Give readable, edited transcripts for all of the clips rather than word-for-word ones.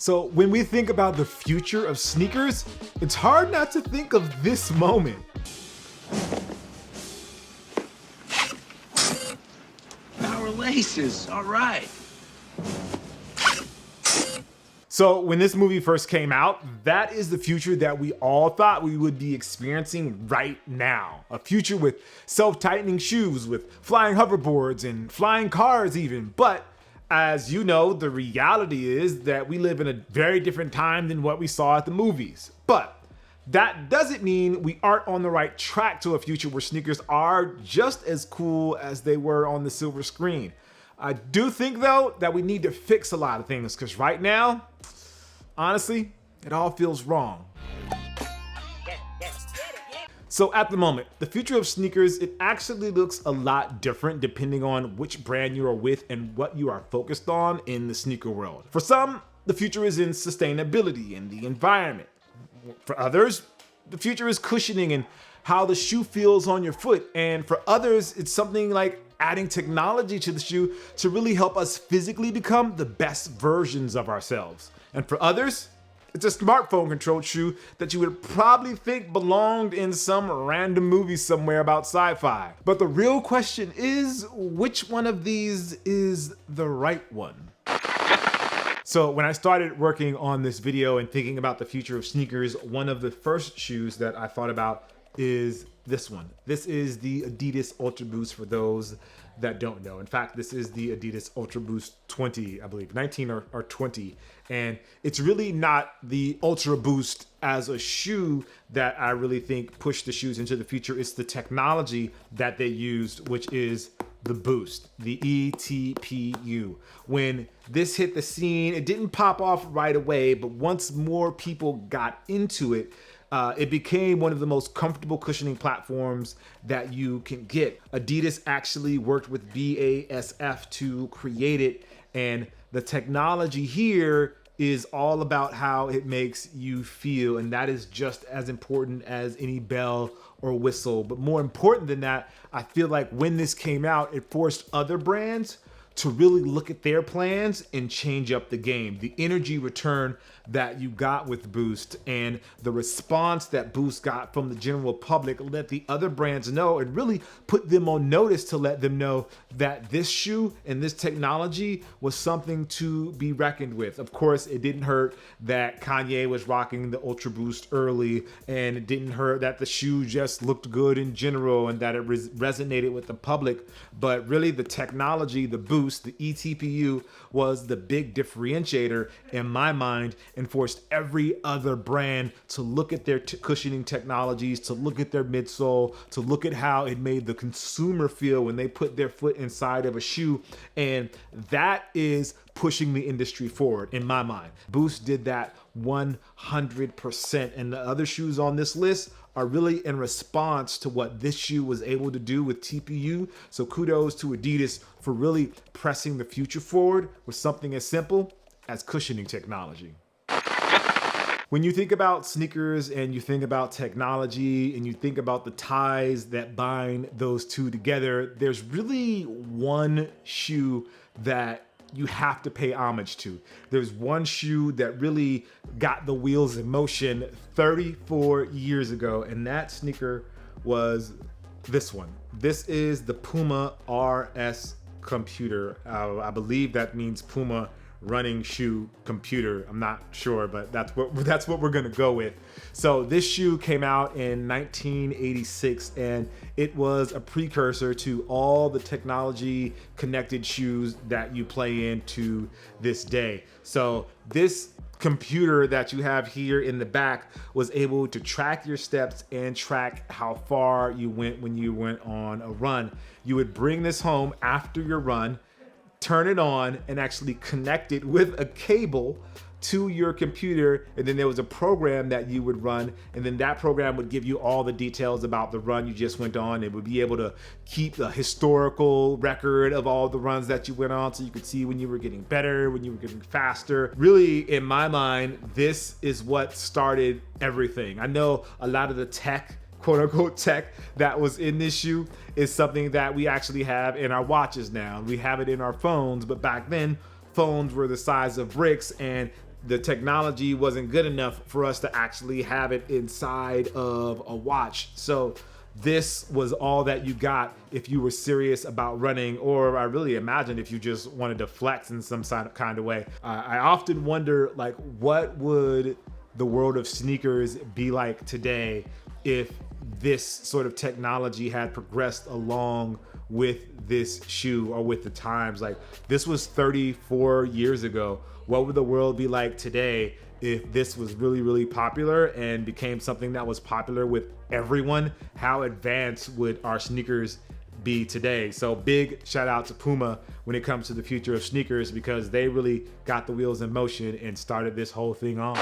So when we think about the future of sneakers, it's hard not to think of this moment. Power laces, all right. So when this movie first came out, that is the future that we all thought we would be experiencing right now. A future with self-tightening shoes, with flying hoverboards and flying cars even. But as you know, the reality is that we live in a very different time than what we saw at the movies. But that doesn't mean we aren't on the right track to a future where sneakers are just as cool as they were on the silver screen. I do think though that we need to fix a lot of things because right now, honestly, it all feels wrong. So at the moment, the future of sneakers, it actually looks a lot different depending on which brand you are with and what you are focused on in the sneaker world. For some, the future is in sustainability and the environment. For others, the future is cushioning and how the shoe feels on your foot. And for others, it's something like adding technology to the shoe to really help us physically become the best versions of ourselves. And for others, it's a smartphone controlled shoe that you would probably think belonged in some random movie somewhere about sci-fi. But the real question is, which one of these is the right one? So when I started working on this video and thinking about the future of sneakers, one of the first shoes that I thought about is this one. This is the Adidas Ultra Boost for those that don't know. In fact, this is the Adidas Ultra Boost 20, I believe, 19 or 20. And it's really not the Ultra Boost as a shoe that I really think pushed the shoes into the future. It's the technology that they used, which is the Boost, the ETPU. When this hit the scene, it didn't pop off right away, but once more people got into it, it became one of the most comfortable cushioning platforms that you can get. Adidas actually worked with BASF to create it, and the technology here is all about how it makes you feel, and that is just as important as any bell or whistle. But more important than that, I feel like when this came out, it forced other brands to really look at their plans and change up the game. The energy return that you got with Boost and the response that Boost got from the general public let the other brands know and really put them on notice to let them know that this shoe and this technology was something to be reckoned with. Of course, it didn't hurt that Kanye was rocking the Ultra Boost early, and it didn't hurt that the shoe just looked good in general and that it resonated with the public. But really the technology, the Boost, the eTPU was the big differentiator in my mind and forced every other brand to look at their cushioning technologies, to look at their midsole, to look at how it made the consumer feel when they put their foot inside of a shoe. And that is pushing the industry forward in my mind. Boost did that 100%. And the other shoes on this list are really in response to what this shoe was able to do with TPU. So kudos to Adidas for really pressing the future forward with something as simple as cushioning technology. When you think about sneakers and you think about technology and you think about the ties that bind those two together, there's really one shoe that you have to pay homage to. There's one shoe that really got the wheels in motion 34 years ago, and that sneaker was this one. This is the Puma RS Computer. I believe that means Puma running shoe computer. I'm not sure, but that's what we're gonna go with. So this shoe came out in 1986, and it was a precursor to all the technology connected shoes that you play in to this day. So this computer that you have here in the back was able to track your steps and track how far you went when you went on a run. You would bring this home after your run, turn it on, and actually connect it with a cable to your computer, and then there was a program that you would run, and then that program would give you all the details about the run you just went on. It would be able to keep a historical record of all the runs that you went on, so you could see when you were getting better, when you were getting faster. Really, in my mind, this is what started everything. I know a lot of the tech, quote unquote tech, that was in this shoe is something that we actually have in our watches now. We have it in our phones, but back then phones were the size of bricks, and the technology wasn't good enough for us to actually have it inside of a watch. So this was all that you got if you were serious about running, or I really imagine if you just wanted to flex in some kind of way. I often wonder, like, what would the world of sneakers be like today if this sort of technology had progressed along with this shoe or with the times? Like, this was 34 years ago. What would the world be like today if this was really, really popular and became something that was popular with everyone? How advanced would our sneakers be today? So big shout out to Puma when it comes to the future of sneakers, because they really got the wheels in motion and started this whole thing on.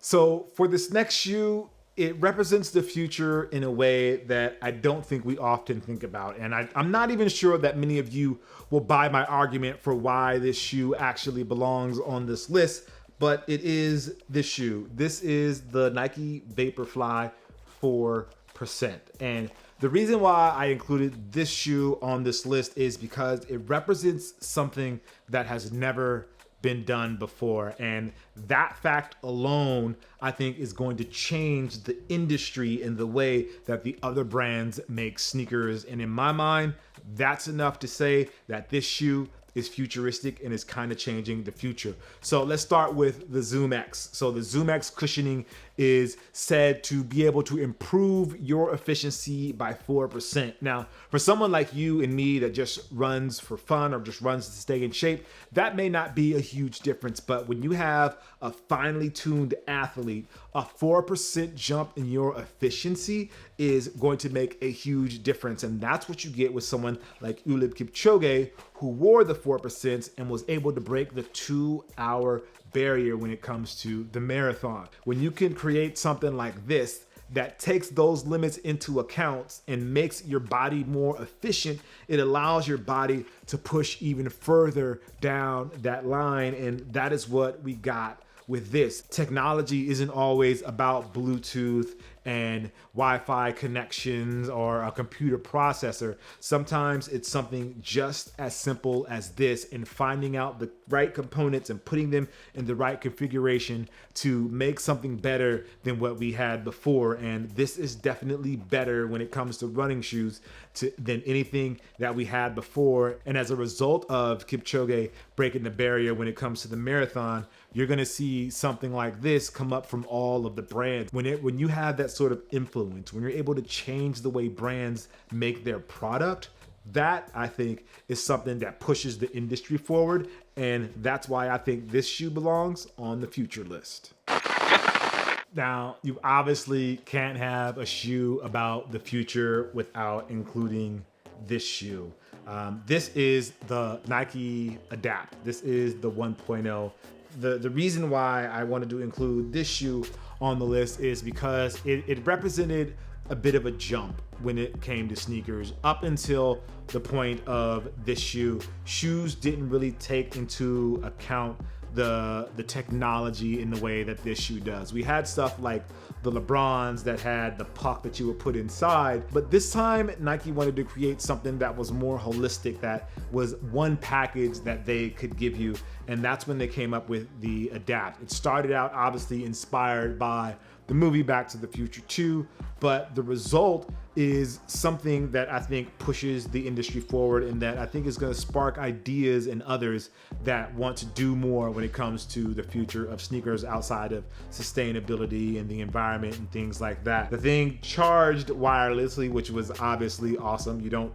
So for this next shoe, it represents the future in a way that I don't think we often think about. And I'm not even sure that many of you will buy my argument for why this shoe actually belongs on this list, but it is this shoe. This is the Nike VaporFly 4%. And the reason why I included this shoe on this list is because it represents something that has never been done before. And that fact alone, I think, is going to change the industry in the way that the other brands make sneakers. And in my mind, that's enough to say that this shoe is futuristic and is kind of changing the future. So let's start with the Zoom X. So the Zoom X cushioning is said to be able to improve your efficiency by 4%. Now, for someone like you and me that just runs for fun or just runs to stay in shape, that may not be a huge difference. But when you have a finely tuned athlete, a 4% jump in your efficiency is going to make a huge difference. And that's what you get with someone like Eliud Kipchoge, who wore the 4% and was able to break the 2-hour barrier when it comes to the marathon. When you can create something like this that takes those limits into account and makes your body more efficient, it allows your body to push even further down that line. And that is what we got with this. Technology isn't always about Bluetooth and Wi-Fi connections or a computer processor. Sometimes it's something just as simple as this, and finding out the right components and putting them in the right configuration to make something better than what we had before. And this is definitely better when it comes to running shoes than anything that we had before. And as a result of Kipchoge breaking the barrier when it comes to the marathon, you're gonna see something like this come up from all of the brands. When you have that sort of influence, when you're able to change the way brands make their product, that I think is something that pushes the industry forward. And that's why I think this shoe belongs on the future list. Now, you obviously can't have a shoe about the future without including this shoe. This is the Nike Adapt. This is the 1.0. The reason why I wanted to include this shoe on the list is because it represented a bit of a jump when it came to sneakers. Up until the point of this shoe, shoes didn't really take into account the technology in the way that this shoe does. We had stuff like the LeBrons that had the puck that you would put inside, but this time Nike wanted to create something that was more holistic, that was one package that they could give you, and that's when they came up with the Adapt. It started out obviously inspired by the movie Back to the Future 2, but the result is something that I think pushes the industry forward, and that I think is going to spark ideas in others that want to do more when it comes to the future of sneakers outside of sustainability and the environment and things like that. The thing charged wirelessly, which was obviously awesome. You don't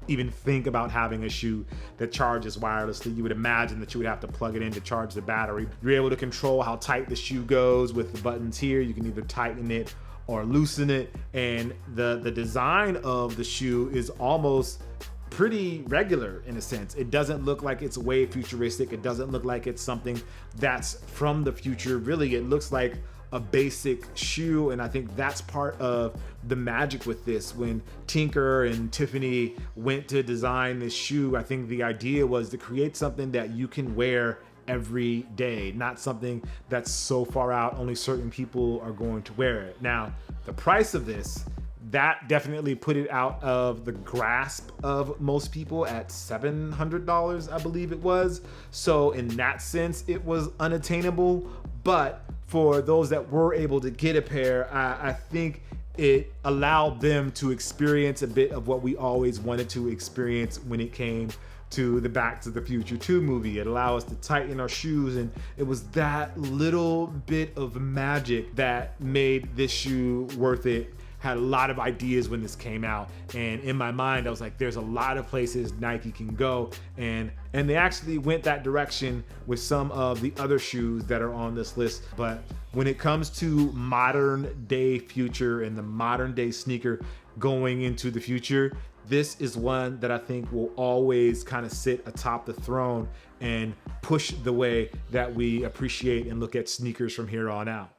even think about having a shoe that charges wirelessly. You would imagine that you would have to plug it in to charge the battery. You're able to control how tight the shoe goes with the buttons here. You can either tighten it or loosen it. And the design of the shoe is almost pretty regular in a sense. It doesn't look like it's way futuristic. It doesn't look like it's something that's from the future. Really, it looks like a basic shoe, and I think that's part of the magic with this. When Tinker and Tiffany went to design this shoe, I think the idea was to create something that you can wear every day, not something that's so far out only certain people are going to wear it. Now, the price of this that definitely put it out of the grasp of most people at $700, I believe it was. So in that sense, it was unattainable. But for those that were able to get a pair, I think it allowed them to experience a bit of what we always wanted to experience when it came to the Back to the Future 2 movie. It allowed us to tighten our shoes, and it was that little bit of magic that made this shoe worth it. Had a lot of ideas when this came out, and in my mind I was like, there's a lot of places Nike can go, and they actually went that direction with some of the other shoes that are on this list. But when it comes to modern day future and the modern day sneaker going into the future, this is one that I think will always kind of sit atop the throne and push the way that we appreciate and look at sneakers from here on out.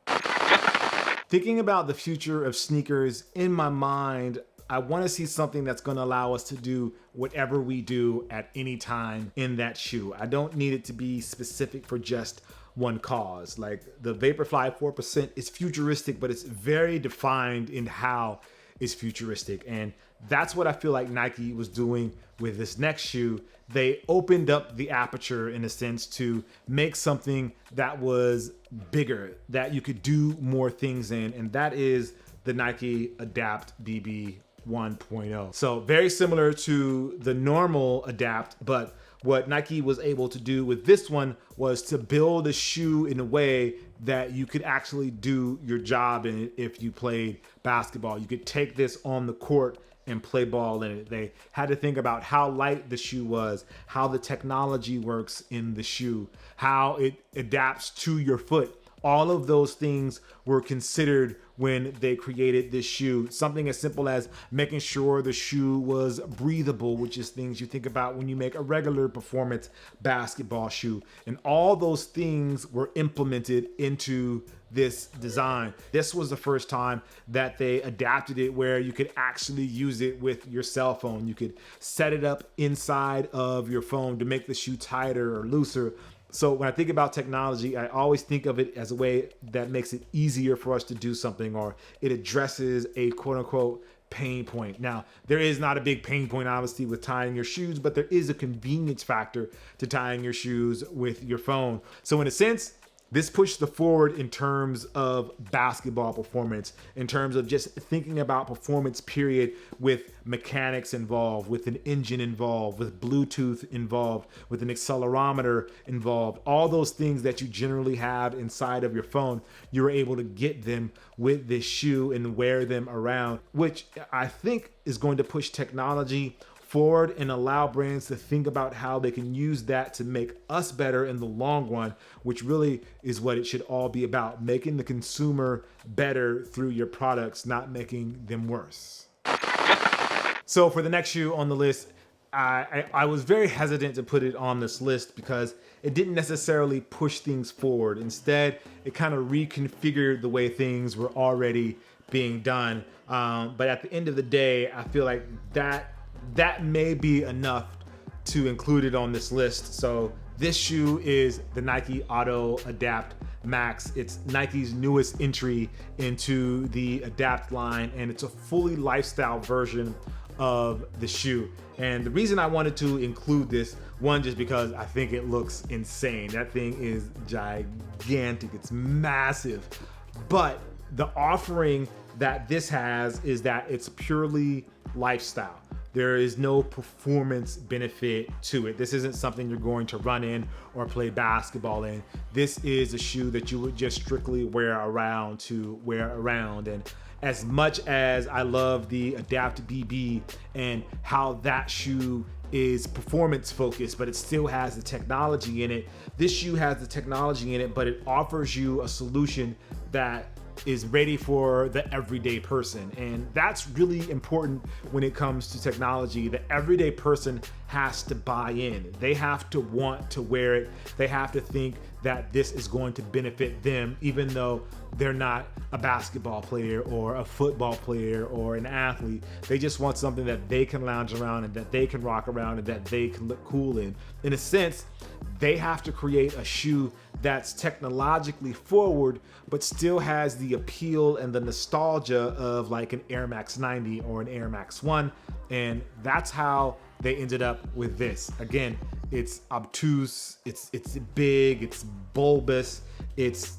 Thinking about the future of sneakers, in my mind, I want to see something that's going to allow us to do whatever we do at any time in that shoe. I don't need it to be specific for just one cause. Like the VaporFly 4% is futuristic, but it's very defined in how it's futuristic. And that's what I feel like Nike was doing with this next shoe. They opened up the aperture in a sense to make something that was bigger, that you could do more things in, and that is the Nike Adapt BB 1.0. So very similar to the normal Adapt, but what Nike was able to do with this one was to build a shoe in a way that you could actually do your job in it. If you played basketball, you could take this on the court and play ball in it. They had to think about how light the shoe was, how the technology works in the shoe, how it adapts to your foot. All of those things were considered when they created this shoe. Something as simple as making sure the shoe was breathable, which is things you think about when you make a regular performance basketball shoe. And all those things were implemented into this design. This was the first time that they adapted it where you could actually use it with your cell phone. You could set it up inside of your phone to make the shoe tighter or looser. So when I think about technology, I always think of it as a way that makes it easier for us to do something, or it addresses a quote unquote pain point. Now, there is not a big pain point, obviously, with tying your shoes, but there is a convenience factor to tying your shoes with your phone. So in a sense, this pushed the forward in terms of basketball performance, in terms of just thinking about performance, period, with mechanics involved, with an engine involved, with Bluetooth involved, with an accelerometer involved. All those things that you generally have inside of your phone, you were able to get them with this shoe and wear them around, which I think is going to push technology forward and allow brands to think about how they can use that to make us better in the long run, which really is what it should all be about, making the consumer better through your products, not making them worse. So for the next shoe on the list, I was very hesitant to put it on this list because it didn't necessarily push things forward. Instead, it kind of reconfigured the way things were already being done. But at the end of the day, I feel like that may be enough to include it on this list. So this shoe is the Nike Auto Adapt Max. It's Nike's newest entry into the Adapt line, and it's a fully lifestyle version of the shoe. And the reason I wanted to include this, one, just because I think it looks insane. That thing is gigantic, it's massive. But the offering that this has is that it's purely lifestyle. There is no performance benefit to it. This isn't something you're going to run in or play basketball in. This is a shoe that you would just strictly wear around to wear around. And as much as I love the Adapt BB and how that shoe is performance focused, but it still has the technology in it, this shoe has the technology in it, but it offers you a solution that is ready for the everyday person. And that's really important when it comes to technology. The everyday person has to buy in. They have to want to wear it. They have to think that this is going to benefit them, even though they're not a basketball player or a football player or an athlete. They just want something that they can lounge around and that they can rock around and that they can look cool in. In a sense, they have to create a shoe that's technologically forward, but still has the appeal and the nostalgia of like an Air Max 90 or an Air Max 1. And that's how they ended up with this. Again, it's obtuse, it's big, it's bulbous, it's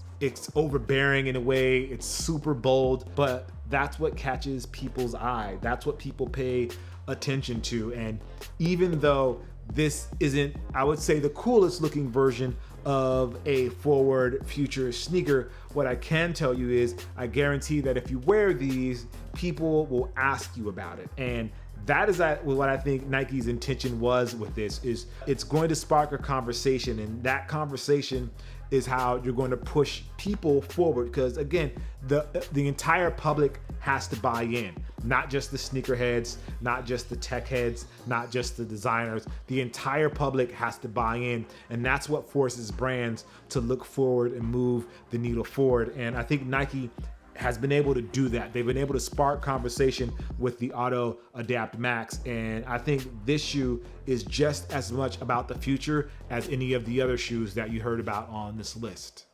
overbearing in a way, it's super bold, but that's what catches people's eye. That's what people pay attention to. And even though this isn't, I would say, the coolest looking version of a forward future sneaker, what I can tell you is I guarantee that if you wear these, people will ask you about it. And that is what I think Nike's intention was with this, is it's going to spark a conversation, and that conversation is how you're going to push people forward. Because again, the entire public has to buy in, not just the sneakerheads, not just the tech heads, not just the designers. The entire public has to buy in, and that's what forces brands to look forward and move the needle forward. And I think Nike has been able to do that. They've been able to spark conversation with the Auto Adapt Max. And I think this shoe is just as much about the future as any of the other shoes that you heard about on this list.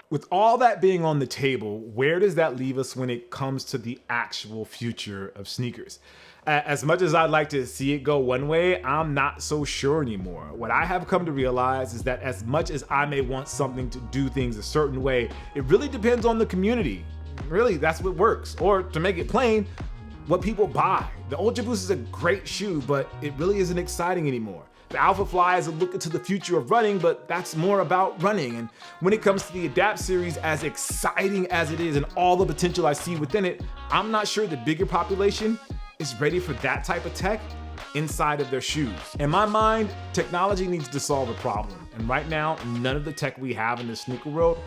With all that being on the table, where does that leave us when it comes to the actual future of sneakers? As much as I'd like to see it go one way, I'm not so sure anymore. What I have come to realize is that as much as I may want something to do things a certain way, it really depends on the community. Really, that's what works. Or to make it plain, what people buy. The Ultra Boost is a great shoe, but it really isn't exciting anymore. The Alpha Fly is a look into the future of running, but that's more about running. And when it comes to the Adapt series, as exciting as it is and all the potential I see within it, I'm not sure the bigger population is ready for that type of tech inside of their shoes. In my mind, technology needs to solve a problem. And right now, none of the tech we have in the sneaker world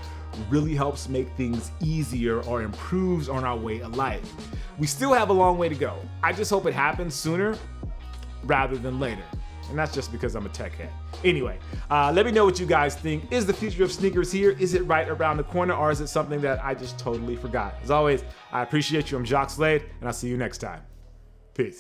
really helps make things easier or improves on our way of life. We still have a long way to go. I just hope it happens sooner rather than later. And that's just because I'm a tech head. Anyway, let me know what you guys think. Is the future of sneakers here? Is it right around the corner, or is it something that I just totally forgot? As always, I appreciate you. I'm Jacques Slade, and I'll see you next time. Peace.